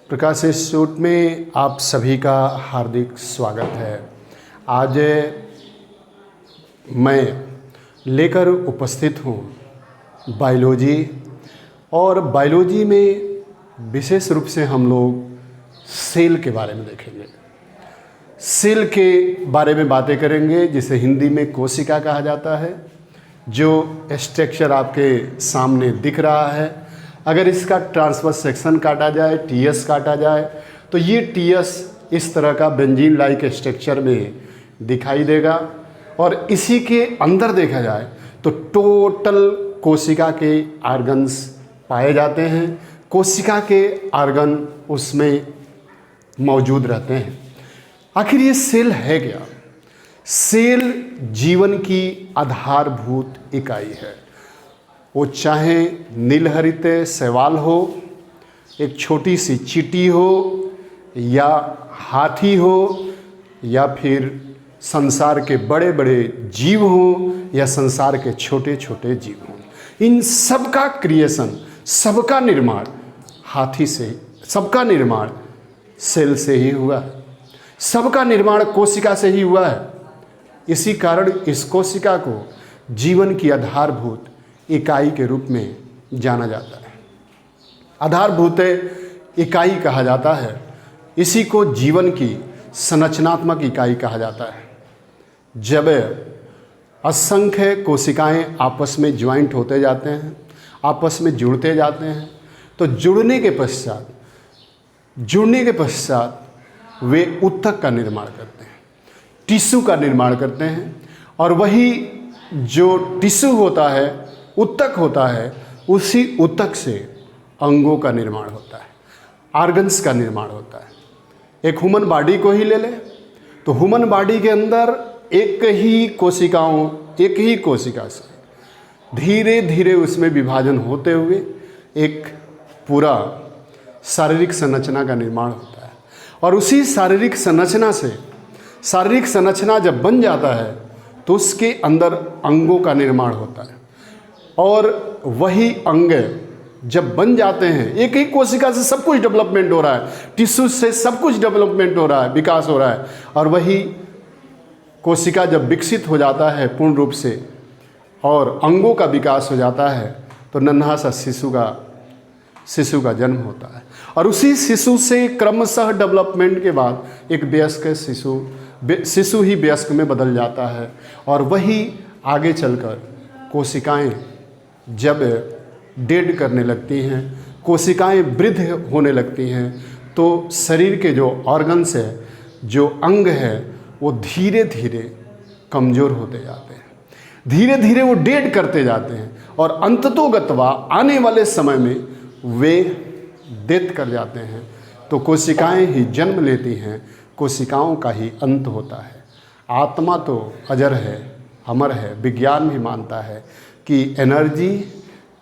प्रकाश institute में आप सभी का हार्दिक स्वागत है। आज मैं लेकर उपस्थित हूँ बायोलॉजी, और बायोलॉजी में विशेष रूप से हम लोग सेल के बारे में देखेंगे। सेल के बारे में बातें करेंगे, जिसे हिंदी में कोशिका कहा जाता है। जो स्ट्रक्चर आपके सामने दिख रहा है, अगर इसका ट्रांसवर्स सेक्शन काटा जाए, टीएस काटा जाए, तो ये टीएस इस तरह का बेंजीन लाइक स्ट्रक्चर में दिखाई देगा। और इसी के अंदर देखा जाए तो टोटल कोशिका के आर्गन्स पाए जाते हैं। कोशिका के आर्गन उसमें मौजूद रहते हैं। आखिर ये सेल है क्या? सेल जीवन की आधारभूत इकाई है। वो चाहे नीलहरित शैवाल हो, एक छोटी सी चींटी हो, या हाथी हो, या फिर संसार के बड़े बड़े जीव हों, या संसार के छोटे छोटे जीव हों, इन सबका क्रिएशन, सबका निर्माण हाथी से, सबका निर्माण सेल से ही हुआ है। सबका निर्माण कोशिका से ही हुआ है। इसी कारण इस कोशिका को जीवन की आधारभूत इकाई के रूप में जाना जाता है। आधारभूत इकाई कहा जाता है। इसी को जीवन की संरचनात्मक इकाई कहा जाता है। जब असंख्य कोशिकाएं आपस में ज्वाइंट होते जाते हैं, आपस में जुड़ते जाते हैं, तो जुड़ने के पश्चात वे ऊतक का निर्माण करते हैं, टिश्यू का निर्माण करते हैं। और वही जो टिश्यू होता है, ऊतक होता है, उसी ऊतक से अंगों का निर्माण होता है, आर्गन्स का निर्माण होता है। एक ह्यूमन बॉडी को ही ले लें तो ह्यूमन बॉडी के अंदर एक ही कोशिका से धीरे धीरे उसमें विभाजन होते हुए एक पूरा शारीरिक संरचना का निर्माण होता है। और उसी शारीरिक संरचना जब बन जाता है तो उसके अंदर अंगों का निर्माण होता है। और वही अंग जब बन जाते हैं, एक ही कोशिका से सब कुछ डेवलपमेंट हो रहा है, टिश्यू से सब कुछ डेवलपमेंट हो रहा है, विकास हो रहा है। और वही कोशिका जब विकसित हो जाता है पूर्ण रूप से और अंगों का विकास हो जाता है, तो नन्हा सा शिशु का जन्म होता है। और उसी शिशु से क्रमशः डेवलपमेंट के बाद एक वयस्क शिशु ही वयस्क में बदल जाता है। और वही आगे चलकर कोशिकाएं जब डेड करने लगती हैं, कोशिकाएं वृद्ध होने लगती हैं, तो शरीर के जो ऑर्गन्स है, जो अंग है, वो धीरे धीरे कमज़ोर होते जाते हैं, धीरे धीरे वो डेड करते जाते हैं। और अंततोगत्वा आने वाले समय में वे डेथ कर जाते हैं। तो कोशिकाएं ही जन्म लेती हैं, कोशिकाओं का ही अंत होता है। आत्मा तो अजर है, अमर है। विज्ञान भी मानता है कि एनर्जी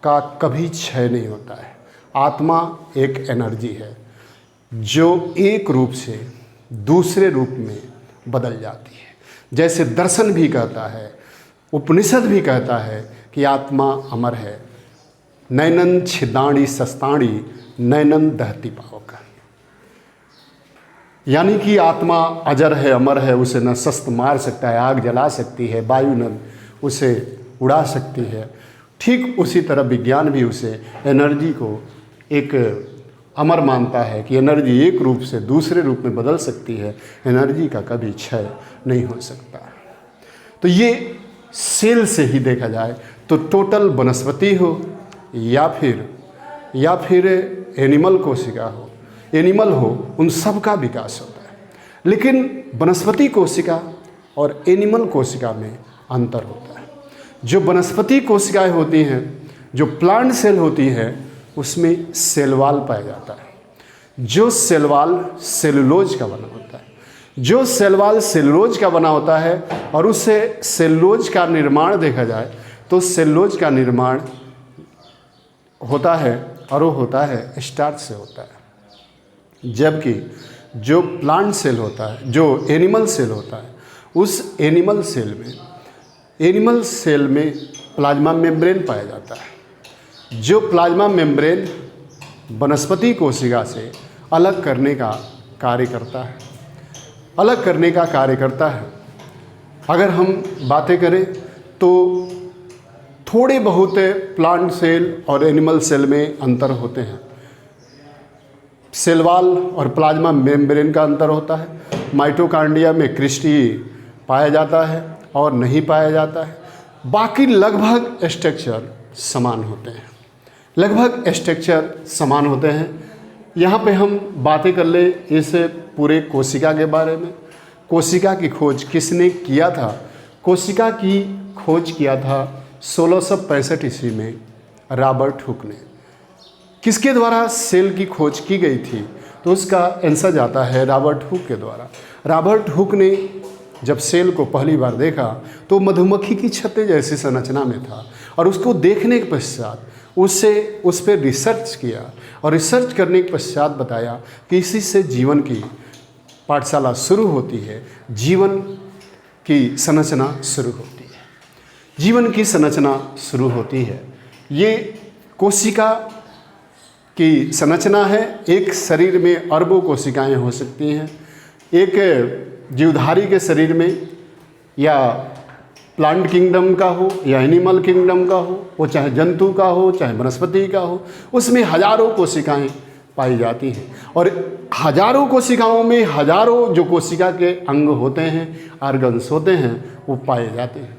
का कभी क्षय नहीं होता है। आत्मा एक एनर्जी है जो एक रूप से दूसरे रूप में बदल जाती है। जैसे दर्शन भी कहता है, उपनिषद भी कहता है कि आत्मा अमर है। नैनन छिदाणी सस्ताणी नैनन दहती पावक। यानी कि आत्मा अजर है, अमर है। उसे न शस्त्र मार सकता है, आग जला सकती है, वायु न उसे उड़ा सकती है। ठीक उसी तरह विज्ञान भी उसे एनर्जी को एक अमर मानता है कि एनर्जी एक रूप से दूसरे रूप में बदल सकती है, एनर्जी का कभी क्षय नहीं हो सकता। तो ये सेल से ही देखा जाए तो टोटल वनस्पति हो या फिर एनिमल कोशिका हो, एनिमल हो, उन सब का विकास होता है। लेकिन वनस्पति कोशिका और एनिमल कोशिका में अंतर होता है। जो वनस्पति कोशिकाएं होती हैं, जो प्लांट सेल होती हैं, उसमें सेल वॉल पाया जाता है। जो सेल वॉल सेलुलोज का बना होता है, जो सेल वॉल सेलुलोज का बना होता है। और उससे सेलुलोज का निर्माण देखा जाए तो सेलुलोज का निर्माण होता है, और वो होता है स्टार्च से होता है। जबकि जो प्लांट सेल होता है, जो एनिमल सेल होता है, उस एनिमल सेल में प्लाज्मा मेम्ब्रेन पाया जाता है। जो प्लाज्मा मेम्ब्रेन वनस्पति कोशिका से अलग करने का कार्य करता है, अलग करने का कार्य करता है। अगर हम बातें करें तो थोड़े बहुत प्लांट सेल और एनिमल सेल में अंतर होते हैं। सेल वॉल और प्लाज्मा मेम्ब्रेन का अंतर होता है। माइटोकांड्रिया में क्रिस्टी पाया जाता है और नहीं पाया जाता है। बाकी लगभग स्ट्रक्चर समान होते हैं, लगभग स्ट्रक्चर समान होते हैं। यहाँ पे हम बातें कर ले इस पूरे कोशिका के बारे में। कोशिका की खोज किसने किया था? कोशिका की खोज किया था 1665 ईस्वी में रॉबर्ट हुक ने। किसके द्वारा सेल की खोज की गई थी? तो उसका आंसर जाता है रॉबर्ट हुक के द्वारा। रॉबर्ट हुक ने जब सेल को पहली बार देखा तो मधुमक्खी की छत्ते जैसी संरचना में था, और उसको देखने के पश्चात उससे उस पर रिसर्च किया, और रिसर्च करने के पश्चात बताया कि इसी से जीवन की पाठशाला शुरू होती है, जीवन की संरचना शुरू होती है, जीवन की संरचना शुरू होती है। ये कोशिका की संरचना है। एक शरीर में अरबों कोशिकाएं हो सकती हैं। एक जीवधारी के शरीर में, या प्लांट किंगडम का हो या एनिमल किंगडम का हो, वो चाहे जंतु का हो चाहे वनस्पति का हो, उसमें हजारों कोशिकाएं पाई जाती हैं, और हजारों कोशिकाओं में हजारों जो कोशिका के अंग होते हैं, ऑर्गन्स होते हैं, वो पाए जाते हैं।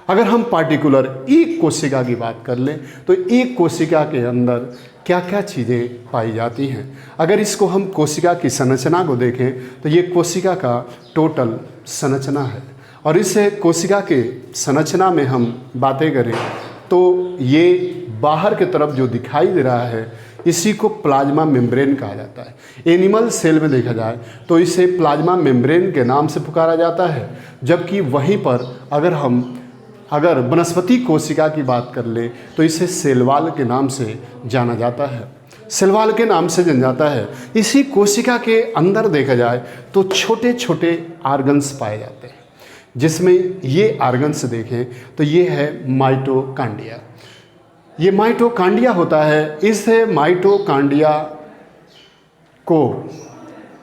अगर हम पार्टिकुलर एक कोशिका की बात कर लें तो एक कोशिका के अंदर क्या क्या चीज़ें पाई जाती हैं। अगर इसको हम कोशिका की संरचना को देखें तो ये कोशिका का टोटल संरचना है, और इस कोशिका के संरचना में हम बातें करें तो ये बाहर की तरफ जो दिखाई दे रहा है इसी को प्लाज्मा मेम्ब्रेन कहा जाता है। एनिमल सेल में देखा जाए तो इसे प्लाज्मा मेम्ब्रेन के नाम से पुकारा जाता है, जबकि वहीं पर अगर वनस्पति कोशिका की बात कर ले तो इसे सेल वॉल के नाम से जाना जाता है, सेल वॉल के नाम से जाना जाता है। इसी कोशिका के अंदर देखा जाए तो छोटे छोटे ऑर्गन्स पाए जाते हैं, जिसमें ये ऑर्गन्स देखें तो ये है माइटोकांड्रिया। ये माइटोकांड्रिया होता है। इस माइटोकांड्रिया को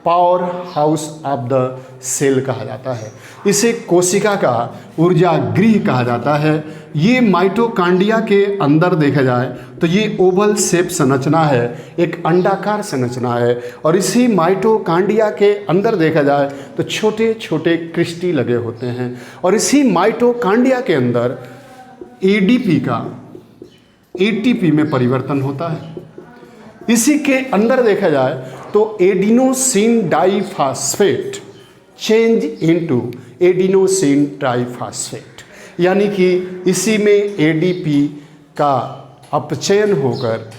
power house of the cell कहा जाता है। इसे कोशिका का ऊर्जा गृह कहा जाता है। ये माइटोकांड्रिया के अंदर देखा जाए तो ये ओवल शेप संरचना है, एक अंडाकार संरचना है, और इसी माइटोकांड्रिया के अंदर देखा जाए तो छोटे छोटे क्रिस्टी लगे होते हैं, और इसी माइटोकांड्रिया के अंदर एटीपी में परिवर्तन होता है। इसी के अंदर देखा जाए तो adenosine diphosphate change into adenosine triphosphate, यानी कि इसी में एडीपी का अपचयन होकर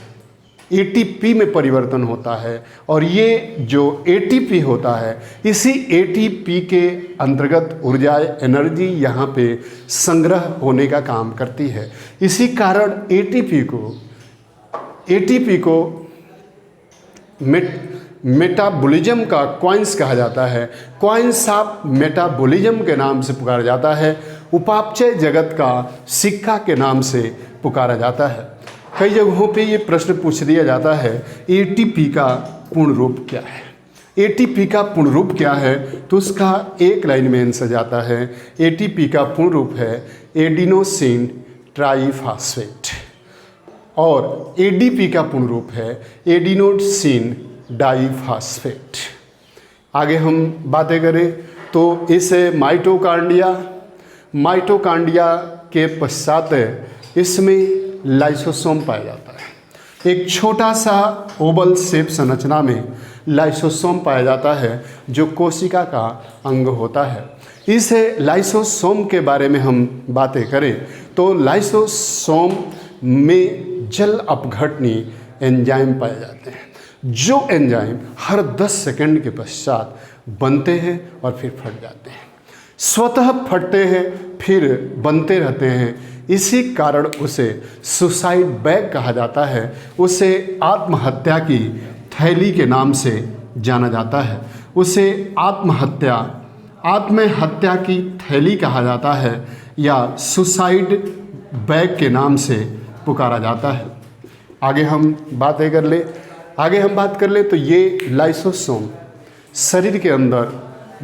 एटीपी में परिवर्तन होता है, और ये जो एटीपी होता है इसी एटीपी के अंतर्गत ऊर्जा एनर्जी यहाँ पे संग्रह होने का काम करती है। इसी कारण एटीपी को मेटाबॉलिज्म का क्वाइंस कहा जाता है। क्वाइंस ऑफ मेटाबॉलिज्म के नाम से पुकारा जाता है। उपापचय जगत का सिक्का के नाम से पुकारा जाता है। कई जगहों पे ये प्रश्न पूछ दिया जाता है, एटीपी का पूर्ण रूप क्या है? एटीपी का पूर्ण रूप क्या है? तो उसका एक लाइन में आंसर जाता है, एटीपी का पूर्ण रूप है एडिनोसिन ट्राइफॉस्फेट, और एडीपी का पूर्ण रूप है एडिनोसिन डाइफॉस्फेट। आगे हम बातें करें तो इस माइटोकांड्रिया के पश्चात इसमें लाइसोसोम पाया जाता है। एक छोटा सा ओवल शेप संरचना में लाइसोसोम पाया जाता है, जो कोशिका का अंग होता है। इस लाइसोसोम के बारे में हम बातें करें तो लाइसोसोम में जल अपघटनी एंजाइम पाए जाते हैं, जो एंजाइम हर 10 सेकंड के पश्चात बनते हैं और फिर फट जाते हैं। स्वतः फटते हैं फिर बनते रहते हैं। इसी कारण उसे सुसाइड बैग कहा जाता है। उसे आत्महत्या की थैली के नाम से जाना जाता है। उसे आत्महत्या की थैली कहा जाता है, या सुसाइड बैग के नाम से पुकारा जाता है। आगे हम बातें कर ले आगे हम बात कर ले तो ये लाइसोसोम शरीर के अंदर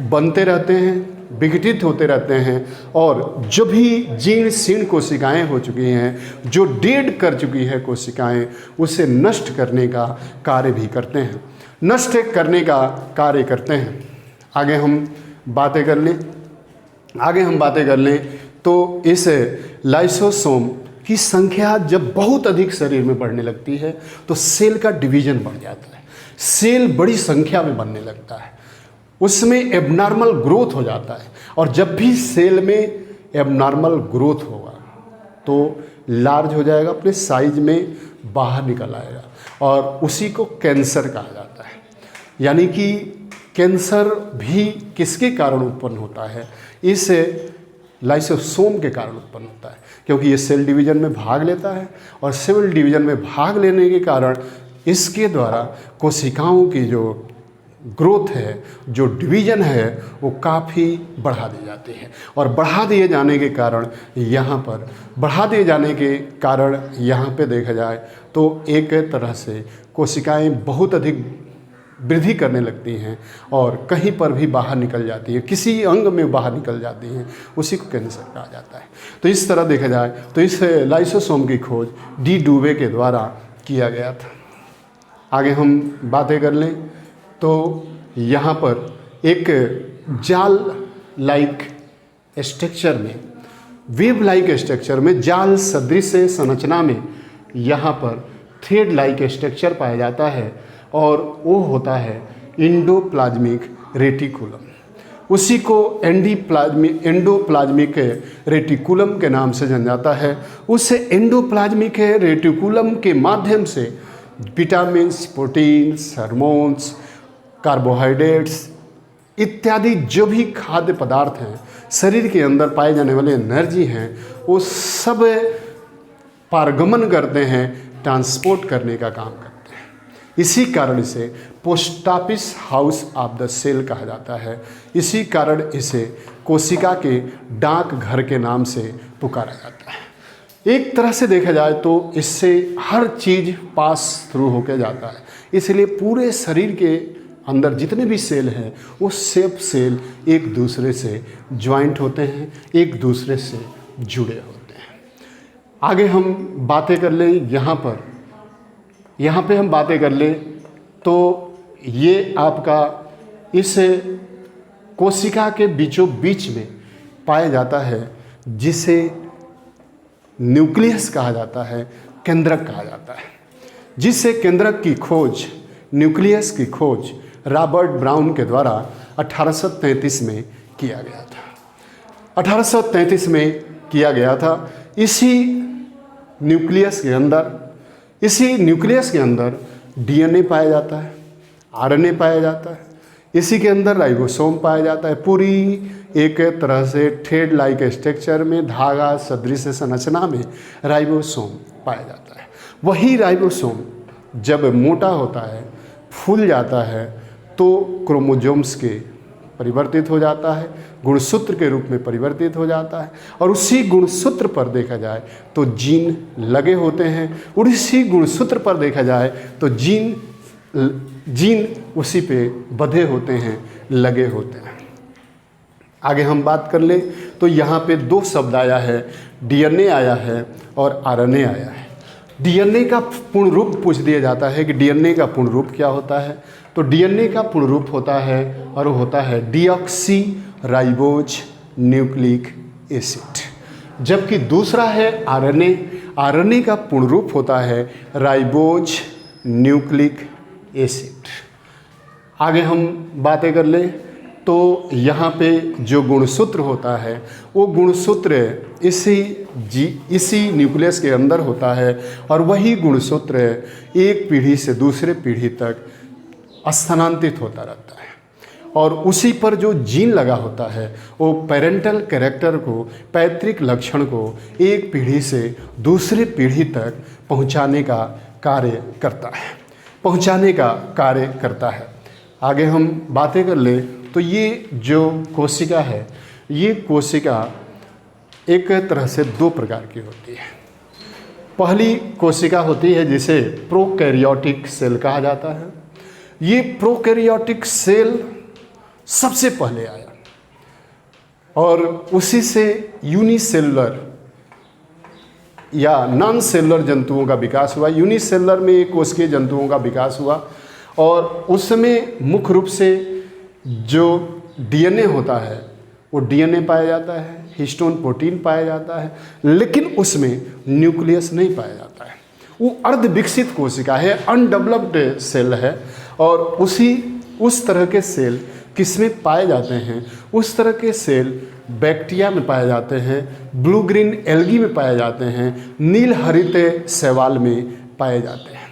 बनते रहते हैं, विघटित होते रहते हैं, और जो भी जीर्ण शीर्ण कोशिकाएं हो चुकी हैं, जो डेड कर चुकी है कोशिकाएं, उसे नष्ट करने का कार्य भी करते हैं, नष्ट करने का कार्य करते हैं। आगे हम बातें कर लें तो इस लाइसोसोम की संख्या जब बहुत अधिक शरीर में बढ़ने लगती है तो सेल का डिवीजन बढ़ जाता है, सेल बड़ी संख्या में बनने लगता है, उसमें एबनॉर्मल ग्रोथ हो जाता है। और जब भी सेल में एबनॉर्मल ग्रोथ होगा तो लार्ज हो जाएगा, अपने साइज में बाहर निकल आएगा, और उसी को कैंसर कहा जाता है। यानी कि कैंसर भी किसके कारण उत्पन्न होता है? इस लाइसोसोम के कारण उत्पन्न होता है, क्योंकि ये सेल डिवीजन में भाग लेता है, और सेल डिवीजन में भाग लेने के कारण इसके द्वारा कोशिकाओं की जो ग्रोथ है, जो डिवीजन है, वो काफ़ी बढ़ा दी जाती है। और बढ़ा दिए जाने के कारण यहाँ पे देखा जाए तो एक तरह से कोशिकाएं बहुत अधिक वृद्धि करने लगती हैं और कहीं पर भी बाहर निकल जाती है, किसी अंग में बाहर निकल जाती हैं, उसी को कैंसर कहा जाता है। तो इस तरह देखा जाए तो इस लाइसोसोम की खोज डी डुवे के द्वारा किया गया था। आगे हम बातें कर लें तो यहाँ पर एक जाल लाइक स्ट्रक्चर में, वेब लाइक स्ट्रक्चर में, जाल सदृश संरचना में यहाँ पर थ्रेड लाइक स्ट्रक्चर पाया जाता है, और वो होता है एंडोप्लाज्मिक रेटिकुलम। उसी को एंडोप्लाज्मिक रेटिकुलम के नाम से जाना जाता है। उस एंडोप्लाज्मिक रेटिकुलम के माध्यम से विटामिन्स, प्रोटीन्स, हार्मोन्स, कार्बोहाइड्रेट्स इत्यादि जो भी खाद्य पदार्थ हैं, शरीर के अंदर पाए जाने वाले एनर्जी हैं, वो सब पारगमन करते हैं, ट्रांसपोर्ट करने का काम करते हैं। इसी कारण इसे post office house of the cell कहा जाता है। इसी कारण इसे कोशिका के डाक घर के नाम से पुकारा जाता है। एक तरह से देखा जाए तो इससे हर चीज़ पास थ्रू होकर जाता है, इसलिए पूरे शरीर के अंदर जितने भी सेल हैं वो सब सेल एक दूसरे से ज्वाइंट होते हैं, एक दूसरे से जुड़े होते हैं। आगे हम बातें कर लें यहाँ पे हम बातें कर लें तो ये आपका इस कोशिका के बीचों बीच में पाया जाता है, जिसे न्यूक्लियस कहा जाता है, केंद्रक कहा जाता है। जिससे केंद्रक की खोज, न्यूक्लियस की खोज रॉबर्ट ब्राउन के द्वारा 1833 में किया गया था। 1833 में किया गया था। इसी न्यूक्लियस के अंदर डीएनए पाया जाता है, आरएनए पाया जाता है, इसी के अंदर राइबोसोम पाया जाता है। पूरी एक तरह से थ्रेड लाइक स्ट्रक्चर में, धागा सदृश संरचना में राइबोसोम पाया जाता है। वही राइबोसोम जब मोटा होता है, फूल जाता है, तो क्रोमोसोम्स के परिवर्तित हो जाता है, गुणसूत्र के रूप में परिवर्तित हो जाता है, और उसी गुणसूत्र पर देखा जाए तो जीन लगे होते हैं, और इसी गुणसूत्र पर देखा जाए तो जीन उसी पे बंधे होते हैं, लगे होते हैं। आगे हम बात कर ले तो यहाँ पे दो शब्द आया है, डीएनए आया है और आरएनए आया है। डीएनए का पूर्ण रूप पूछ दिया जाता है कि डीएनए का पूर्ण रूप क्या होता है, तो डीएनए का पूर्ण रूप होता है और वो होता है डीऑक्सी राइबोज न्यूक्लिक एसिड। जबकि दूसरा है आरएनए। आरएनए का पूर्ण रूप होता है राइबोज न्यूक्लिक एसिड। आगे हम बातें कर लें तो यहाँ पे जो गुणसूत्र होता है वो गुणसूत्र इसी न्यूक्लियस के अंदर होता है, और वही गुणसूत्र एक पीढ़ी से दूसरे पीढ़ी तक स्थानांतरित होता रहता है। और उसी पर जो जीन लगा होता है वो पेरेंटल कैरेक्टर को, पैतृक लक्षण को एक पीढ़ी से दूसरे पीढ़ी तक पहुंचाने का कार्य करता है। आगे हम बातें कर ले तो ये जो कोशिका है, ये कोशिका एक तरह से दो प्रकार की होती है। पहली कोशिका होती है जिसे प्रोकैरियोटिक सेल कहा जाता है। ये प्रोकैरियोटिक सेल सबसे पहले आया और उसी से यूनिसेलुलर या नॉन सेलुलर जंतुओं का विकास हुआ। यूनिसेलुलर में एक कोशिकीय जंतुओं का विकास हुआ और उसमें मुख्य रूप से जो डीएनए होता है वो डीएनए पाया जाता है, हिस्टोन प्रोटीन पाया जाता है, लेकिन उसमें न्यूक्लियस नहीं पाया जाता है। वो अर्ध विकसित कोशिका है, अनडेवलप्ड सेल है और उस तरह के सेल किसमें पाए जाते हैं? उस तरह के सेल बैक्टीरिया में पाए जाते हैं, ब्लू ग्रीन एल्गी में पाए जाते हैं, नील हरित शैवाल में पाए जाते हैं।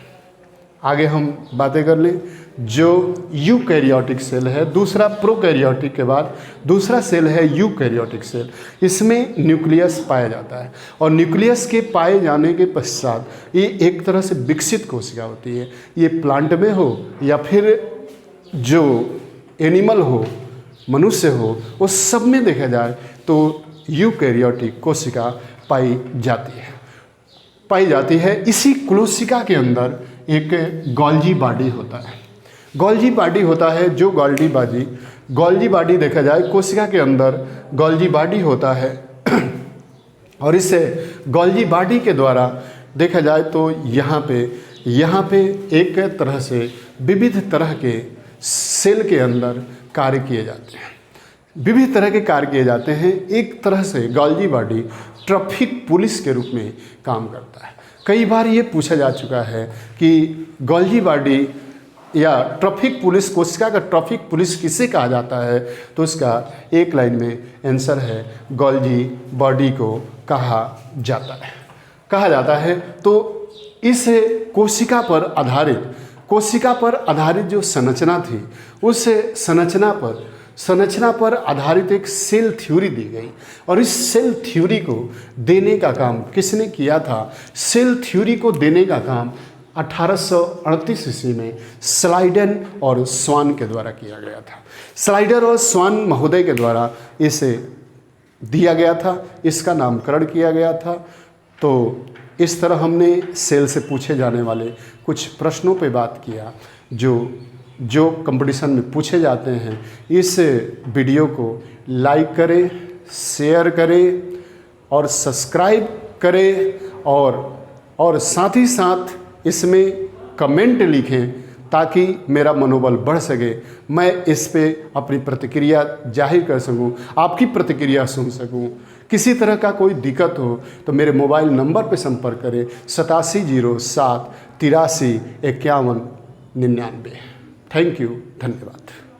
आगे हम बातें कर लें। जो यूकैरियोटिक सेल है, दूसरा प्रोकैरियोटिक के बाद दूसरा सेल है यूकैरियोटिक सेल। इसमें न्यूक्लियस पाया जाता है और न्यूक्लियस के पाए जाने के पश्चात ये एक तरह से विकसित कोशिका होती है। ये प्लांट में हो या फिर जो एनिमल हो, मनुष्य हो, वो सब में देखा जाए तो यूकैरियोटिक कोशिका पाई जाती है। इसी कोशिका के अंदर एक गोल्जी बॉडी होता है। गोल्जी बॉडी होता है, जो गोल्जी बॉडी देखा जाए कोशिका के अंदर गोल्जी बॉडी होता है और इसे गोल्जी बॉडी के द्वारा देखा जाए तो यहाँ पे एक तरह से विविध तरह के सेल के अंदर कार्य किए जाते हैं। विविध तरह के कार्य किए जाते हैं। एक तरह से गोल्जी बॉडी ट्रैफिक पुलिस के रूप में काम करता है। कई बार ये पूछा जा चुका है कि गोल्जी बॉडी या ट्रैफिक पुलिस, कोशिका का ट्रैफिक पुलिस किसे कहा जाता है? तो उसका एक लाइन में आंसर है, गोल्जी बॉडी को कहा जाता है। तो इस कोशिका पर आधारित जो संरचना थी, उस संरचना पर आधारित एक सेल थ्योरी दी गई और इस सेल थ्योरी को देने का काम किसने किया था? सेल थ्योरी को देने का काम 1838 ईस्वी में स्लाइडन और स्वान के द्वारा किया गया था। स्लाइडर और स्वान महोदय के द्वारा इसे दिया गया था, इसका नामकरण किया गया था। तो इस तरह हमने सेल से पूछे जाने वाले कुछ प्रश्नों पे बात किया जो कंपटीशन में पूछे जाते हैं। इस वीडियो को लाइक करें, शेयर करें और सब्सक्राइब करें और साथ ही साथ इसमें कमेंट लिखें ताकि मेरा मनोबल बढ़ सके, मैं इस पे अपनी प्रतिक्रिया जाहिर कर सकूं, आपकी प्रतिक्रिया सुन सकूं। किसी तरह का कोई दिक्कत हो तो मेरे मोबाइल नंबर पे संपर्क करें 8707 83 51 99। थैंक यू, धन्यवाद।